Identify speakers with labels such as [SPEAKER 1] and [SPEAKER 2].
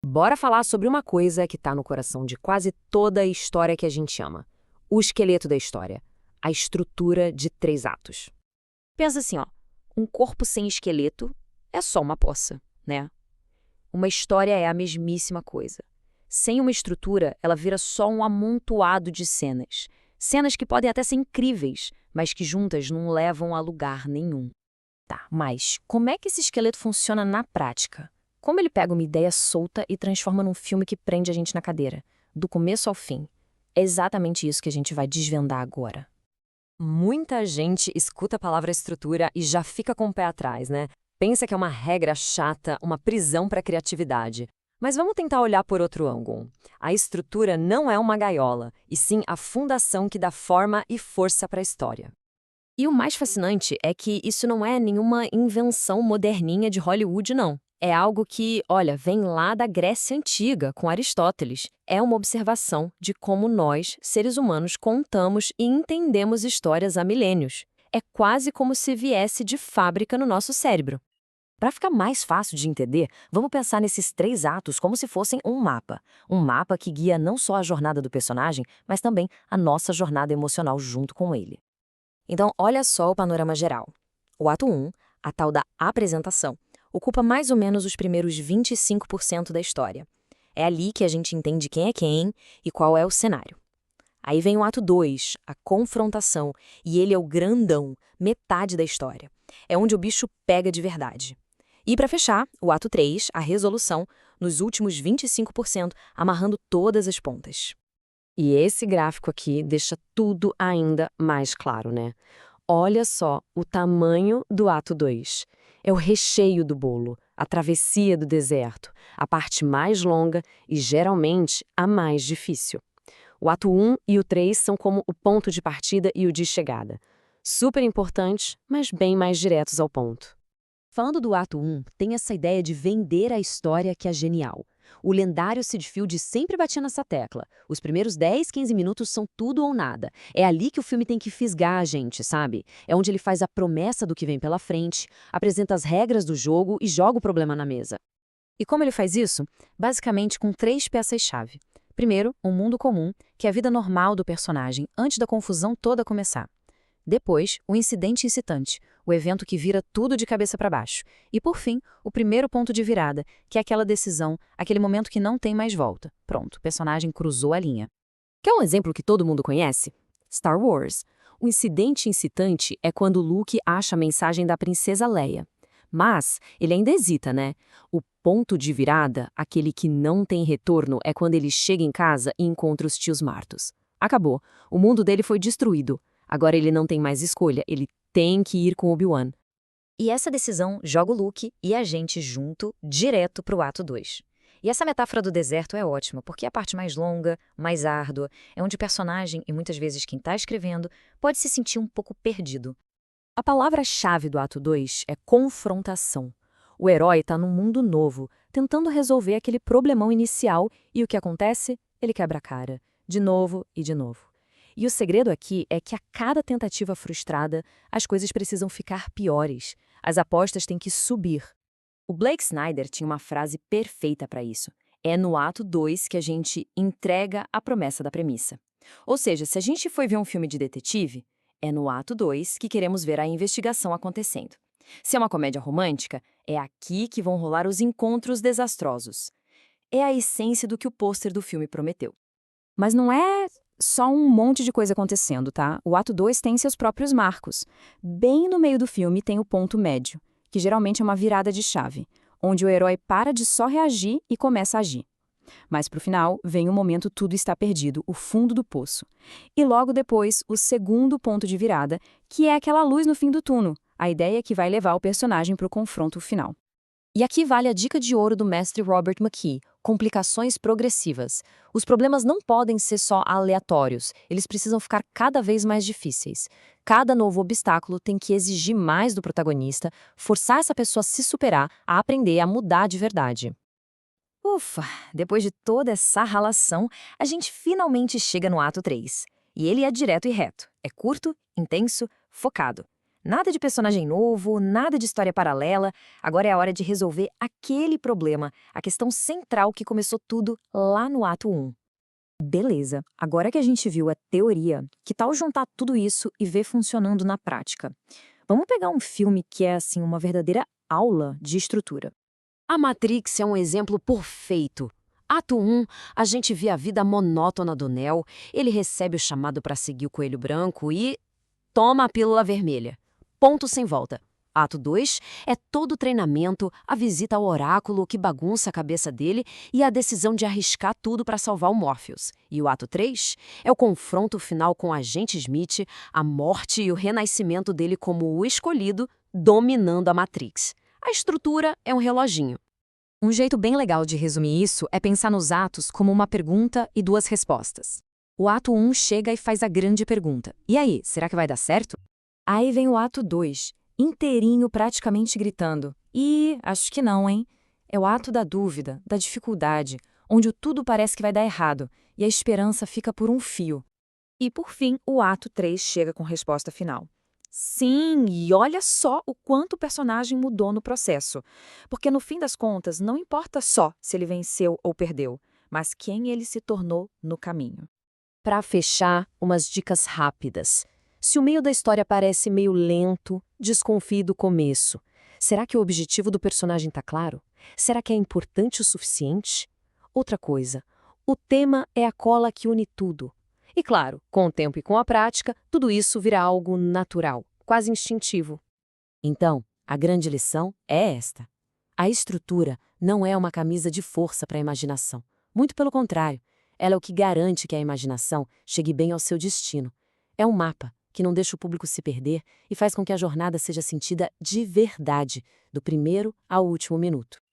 [SPEAKER 1] Bora falar sobre uma coisa que está no coração de quase toda a história que a gente ama. O esqueleto da história. A estrutura de 3 atos. Pensa assim, ó. Um corpo sem esqueleto é só uma poça, né? Uma história é a mesmíssima coisa. Sem uma estrutura, ela vira só um amontoado de cenas. Cenas que podem até ser incríveis, mas que juntas não levam a lugar nenhum. Tá, mas como é que esse esqueleto funciona na prática? Como ele pega uma ideia solta e transforma num filme que prende a gente na cadeira, do começo ao fim? É exatamente isso que a gente vai desvendar agora. Muita gente escuta a palavra estrutura e já fica com o pé atrás, né? Pensa que é uma regra chata, uma prisão para a criatividade. Mas vamos tentar olhar por outro ângulo. A estrutura não é uma gaiola, e sim a fundação que dá forma e força para a história. E o mais fascinante é que isso não é nenhuma invenção moderninha de Hollywood, não. É algo que, olha, vem lá da Grécia Antiga, com Aristóteles. É uma observação de como nós, seres humanos, contamos e entendemos histórias há milênios. É quase como se viesse de fábrica no nosso cérebro. Para ficar mais fácil de entender, vamos pensar nesses 3 atos como se fossem um mapa. Um mapa que guia não só a jornada do personagem, mas também a nossa jornada emocional junto com ele. Então, olha só o panorama geral. O ato 1, a tal da apresentação, ocupa mais ou menos os primeiros 25% da história. É ali que a gente entende quem é quem e qual é o cenário. Aí vem o ato 2, a confrontação, e ele é o grandão, metade da história. É onde o bicho pega de verdade. E para fechar, o ato 3, a resolução, nos últimos 25%, amarrando todas as pontas. E esse gráfico aqui deixa tudo ainda mais claro, né? Olha só o tamanho do ato 2. É o recheio do bolo, a travessia do deserto, a parte mais longa e, geralmente, a mais difícil. O ato 1 e o 3 são como o ponto de partida e o de chegada. Super importantes, mas bem mais diretos ao ponto. Falando do ato 1, tem essa ideia de vender a história que é genial. O lendário Sid Field sempre batia nessa tecla. Os primeiros 10, 15 minutos são tudo ou nada. É ali que o filme tem que fisgar a gente, sabe? É onde ele faz a promessa do que vem pela frente, apresenta as regras do jogo e joga o problema na mesa. E como ele faz isso? Basicamente com 3 peças-chave. Primeiro, um mundo comum, que é a vida normal do personagem, antes da confusão toda começar. Depois, o incidente incitante, o evento que vira tudo de cabeça para baixo. E, por fim, o primeiro ponto de virada, que é aquela decisão, aquele momento que não tem mais volta. Pronto, o personagem cruzou a linha. Quer um exemplo que todo mundo conhece? Star Wars. O incidente incitante é quando Luke acha a mensagem da princesa Leia. Mas ele ainda hesita, né? O ponto de virada, aquele que não tem retorno, é quando ele chega em casa e encontra os tios mortos. Acabou. O mundo dele foi destruído. Agora ele não tem mais escolha, ele tem que ir com Obi-Wan. E essa decisão joga o Luke e a gente junto, direto pro ato 2. E essa metáfora do deserto é ótima, porque é a parte mais longa, mais árdua, é onde o personagem, e muitas vezes quem está escrevendo, pode se sentir um pouco perdido. A palavra-chave do ato 2 é confrontação. O herói está num mundo novo, tentando resolver aquele problemão inicial, e o que acontece? Ele quebra a cara. De novo e de novo. E o segredo aqui é que a cada tentativa frustrada, as coisas precisam ficar piores. As apostas têm que subir. O Blake Snyder tinha uma frase perfeita para isso. É no ato 2 que a gente entrega a promessa da premissa. Ou seja, se a gente foi ver um filme de detetive, é no ato 2 que queremos ver a investigação acontecendo. Se é uma comédia romântica, é aqui que vão rolar os encontros desastrosos. É a essência do que o pôster do filme prometeu. Mas não é só um monte de coisa acontecendo, tá? O ato 2 tem seus próprios marcos. Bem no meio do filme tem o ponto médio, que geralmente é uma virada de chave, onde o herói para de só reagir e começa a agir. Mas pro final vem o momento tudo está perdido, o fundo do poço. E logo depois, o segundo ponto de virada, que é aquela luz no fim do túnel, a ideia que vai levar o personagem pro confronto final. E aqui vale a dica de ouro do mestre Robert McKee, complicações progressivas. Os problemas não podem ser só aleatórios, eles precisam ficar cada vez mais difíceis. Cada novo obstáculo tem que exigir mais do protagonista, forçar essa pessoa a se superar, a aprender, a mudar de verdade. Ufa, depois de toda essa ralação, a gente finalmente chega no ato 3. E ele é direto e reto, é curto, intenso, focado. Nada de personagem novo, nada de história paralela. Agora é a hora de resolver aquele problema, a questão central que começou tudo lá no ato 1. Beleza, agora que a gente viu a teoria, que tal juntar tudo isso e ver funcionando na prática? Vamos pegar um filme que é, assim, uma verdadeira aula de estrutura. A Matrix é um exemplo perfeito. Ato 1, a gente vê a vida monótona do Neo, ele recebe o chamado para seguir o coelho branco e toma a pílula vermelha. Ponto sem volta. Ato 2 é todo o treinamento, a visita ao oráculo que bagunça a cabeça dele e a decisão de arriscar tudo para salvar o Morpheus. E o ato 3 é o confronto final com o agente Smith, a morte e o renascimento dele como o escolhido, dominando a Matrix. A estrutura é um reloginho. Um jeito bem legal de resumir isso é pensar nos atos como uma pergunta e duas respostas. O ato 1 chega e faz a grande pergunta. E aí, será que vai dar certo? Aí vem o ato 2, inteirinho praticamente gritando. E acho que não, hein? É o ato da dúvida, da dificuldade, onde o tudo parece que vai dar errado e a esperança fica por um fio. E por fim, o ato 3 chega com resposta final. Sim, e olha só o quanto o personagem mudou no processo. Porque no fim das contas, não importa só se ele venceu ou perdeu, mas quem ele se tornou no caminho. Para fechar, umas dicas rápidas. Se o meio da história parece meio lento, desconfie do começo. Será que o objetivo do personagem está claro? Será que é importante o suficiente? Outra coisa, o tema é a cola que une tudo. E claro, com o tempo e com a prática, tudo isso vira algo natural, quase instintivo. Então, a grande lição é esta. A estrutura não é uma camisa de força para a imaginação. Muito pelo contrário, ela é o que garante que a imaginação chegue bem ao seu destino. É um mapa que não deixa o público se perder e faz com que a jornada seja sentida de verdade, do primeiro ao último minuto.